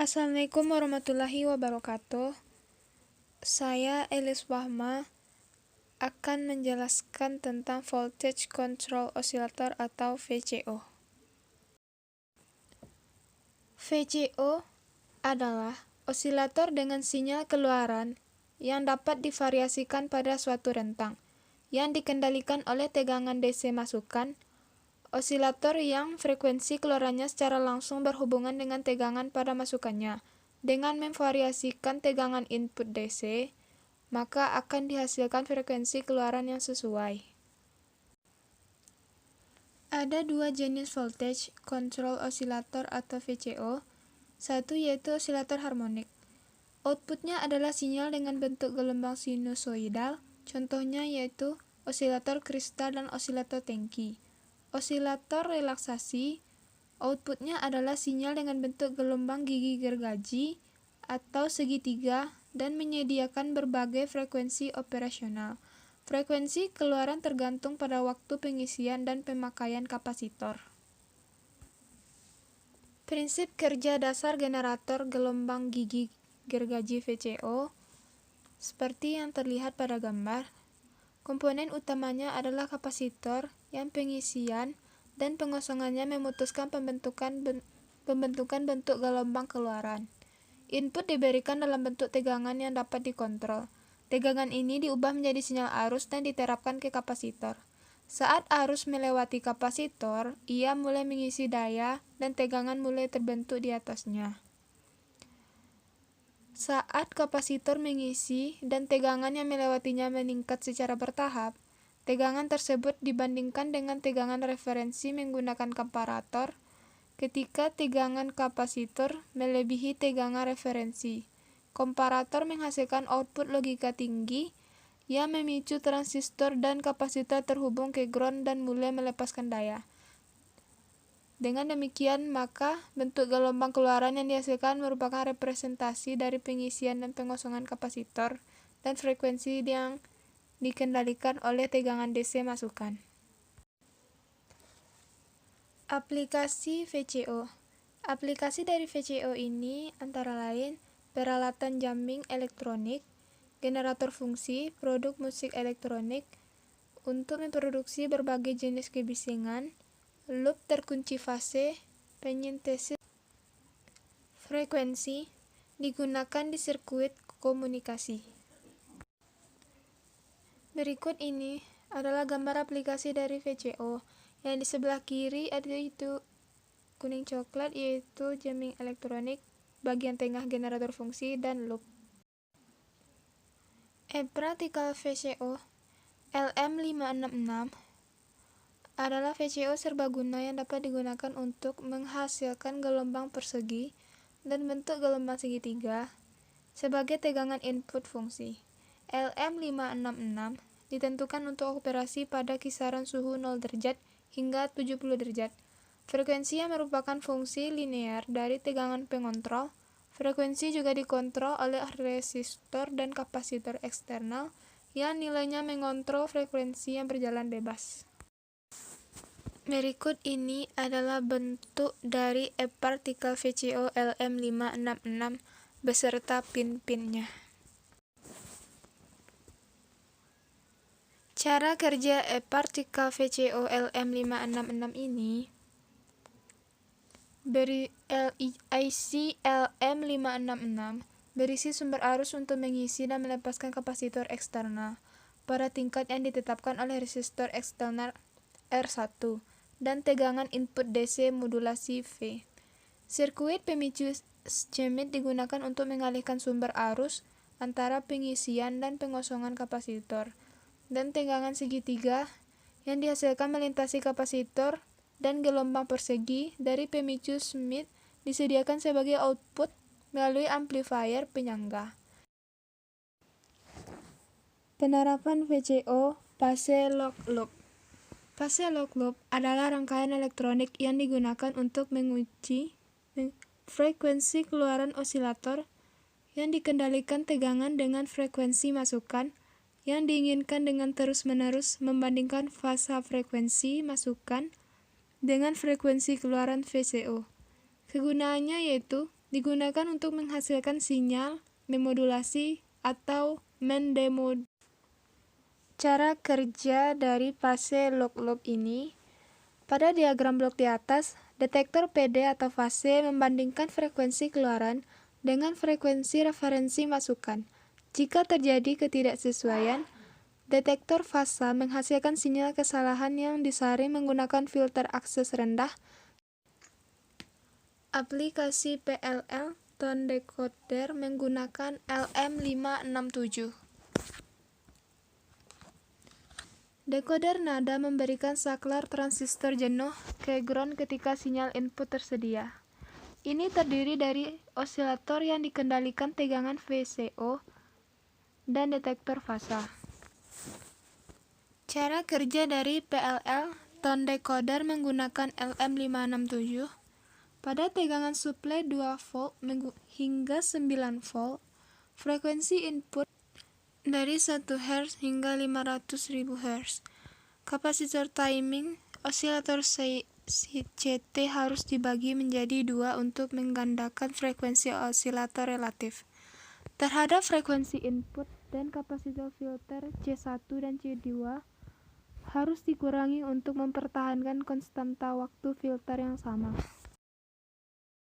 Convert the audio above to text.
Assalamualaikum warahmatullahi wabarakatuh. Saya Elis Wahma akan menjelaskan tentang Voltage Control Oscillator atau VCO. VCO adalah osilator dengan sinyal keluaran yang dapat divariasikan pada suatu rentang, yang dikendalikan oleh tegangan DC masukan. Osilator yang frekuensi keluarannya secara langsung berhubungan dengan tegangan pada masukannya. Dengan memvariasikan tegangan input DC, maka akan dihasilkan frekuensi keluaran yang sesuai. Ada dua jenis voltage control oscillator atau VCO. Satu yaitu osilator harmonik. Outputnya adalah sinyal dengan bentuk gelombang sinusoidal. Contohnya yaitu osilator kristal dan osilator tangki. Osilator relaksasi, outputnya adalah sinyal dengan bentuk gelombang gigi gergaji atau segitiga dan menyediakan berbagai frekuensi operasional. Frekuensi keluaran tergantung pada waktu pengisian dan pemakaian kapasitor. Prinsip kerja dasar generator gelombang gigi gergaji VCO seperti yang terlihat pada gambar. Komponen utamanya adalah kapasitor yang pengisian dan pengosongannya memutuskan pembentukan bentuk gelombang keluaran. Input diberikan dalam bentuk tegangan yang dapat dikontrol. Tegangan ini diubah menjadi sinyal arus dan diterapkan ke kapasitor. Saat arus melewati kapasitor, ia mulai mengisi daya dan tegangan mulai terbentuk di atasnya. Saat kapasitor mengisi dan tegangan yang melewatinya meningkat secara bertahap, tegangan tersebut dibandingkan dengan tegangan referensi menggunakan komparator. Ketika tegangan kapasitor melebihi tegangan referensi, komparator menghasilkan output logika tinggi yang memicu transistor dan kapasitor terhubung ke ground dan mulai melepaskan daya. Dengan demikian, maka bentuk gelombang keluaran yang dihasilkan merupakan representasi dari pengisian dan pengosongan kapasitor dan frekuensi yang dikendalikan oleh tegangan DC masukan. Aplikasi VCO. Aplikasi dari VCO ini antara lain peralatan jamming elektronik, generator fungsi, produk musik elektronik untuk memproduksi berbagai jenis kebisingan, loop terkunci fase, penyintesis frekuensi digunakan di sirkuit komunikasi. Berikut ini adalah gambar aplikasi dari VCO. Yang di sebelah kiri itu kuning coklat yaitu jamming elektronik, bagian tengah generator fungsi dan loop. Practical VCO LM566 adalah VCO serbaguna yang dapat digunakan untuk menghasilkan gelombang persegi dan bentuk gelombang segitiga sebagai tegangan input fungsi. LM566 ditentukan untuk operasi pada kisaran suhu 0 derajat hingga 70 derajat. Frekuensi yang merupakan fungsi linear dari tegangan pengontrol. Frekuensi juga dikontrol oleh resistor dan kapasitor eksternal yang nilainya mengontrol frekuensi yang berjalan bebas. Berikut ini adalah bentuk dari partikel VCO LM566 beserta pin-pinnya. Cara kerja partikel VCO LM566 ini IC LM566 berisi sumber arus untuk mengisi dan melepaskan kapasitor eksternal pada tingkat yang ditetapkan oleh resistor eksternal R1 dan tegangan input DC modulasi V. Sirkuit pemicu Schmitt digunakan untuk mengalihkan sumber arus antara pengisian dan pengosongan kapasitor, dan tegangan segitiga yang dihasilkan melintasi kapasitor dan gelombang persegi dari pemicu Schmitt disediakan sebagai output melalui amplifier penyangga. Penerapan VCO fase lock loop. Fase lock loop adalah rangkaian elektronik yang digunakan untuk menguji frekuensi keluaran osilator yang dikendalikan tegangan dengan frekuensi masukan yang diinginkan dengan terus-menerus membandingkan fasa frekuensi masukan dengan frekuensi keluaran VCO. Kegunaannya yaitu digunakan untuk menghasilkan sinyal, memodulasi, atau mendemodulasi. Cara kerja dari fase log-log ini, pada diagram blok di atas, detektor PD atau fase membandingkan frekuensi keluaran dengan frekuensi referensi masukan. Jika terjadi ketidaksesuaian, detektor fasa menghasilkan sinyal kesalahan yang disaring menggunakan filter akses rendah. Aplikasi PLL tone decoder menggunakan LM567. Dekoder nada memberikan saklar transistor jenuh ke ground ketika sinyal input tersedia. Ini terdiri dari osilator yang dikendalikan tegangan VCO dan detektor fasa. Cara kerja dari PLL tone decoder menggunakan LM567. Pada tegangan suplai 2 volt hingga 9 volt, frekuensi input dari 1 Hz hingga 500.000 Hz. Kapasitor timing osilator CT harus dibagi menjadi 2 untuk menggandakan frekuensi osilator relatif terhadap frekuensi input, dan kapasitor filter C1 dan C2 harus dikurangi untuk mempertahankan konstanta waktu filter yang sama.